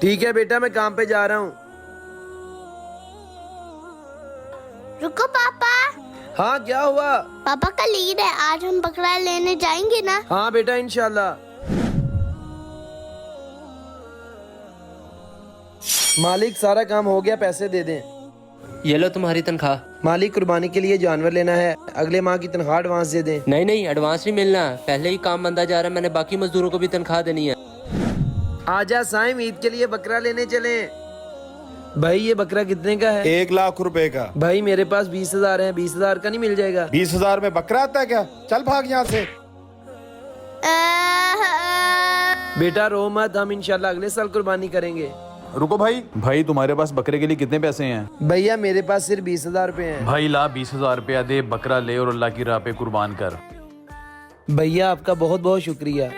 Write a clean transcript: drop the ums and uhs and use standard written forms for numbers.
ठीक है बेटा, मैं काम पे जा रहा हूँ। रुको पापा। हाँ क्या हुआ? पापा कल ईद है, आज हम बकरा लेने जाएंगे ना? हाँ बेटा इंशाल्लाह। मालिक सारा काम हो गया, पैसे दे दें। ये लो तुम्हारी तनख्वाह। मालिक कुर्बानी के लिए जानवर लेना है, अगले माह की तनख्वाह एडवांस दे दें। नहीं नहीं, एडवांस नहीं मिलना, पहले ही काम बंदा जा रहा है, मैंने बाकी मजदूरों को भी तनख्वाह देनी है। आजा साइम, ईद के लिए बकरा लेने चले। भाई ये बकरा कितने का है? 1,00,000 रुपए का। भाई मेरे पास 20,000 है, 20,000 का नहीं मिल जाएगा? 20,000 में बकरा आता है क्या? चल भाग यहाँ से। बेटा रो मत, हम इंशाल्लाह अगले साल कुर्बानी करेंगे। रुको भाई तुम्हारे पास बकरे के लिए कितने पैसे हैं? भैया मेरे पास सिर्फ 20,000 रुपए हैं। भाई ला 20,000 रुपया दे, बकरा ले और अल्लाह की राह पे कुर्बान कर। भैया आपका बहुत बहुत शुक्रिया।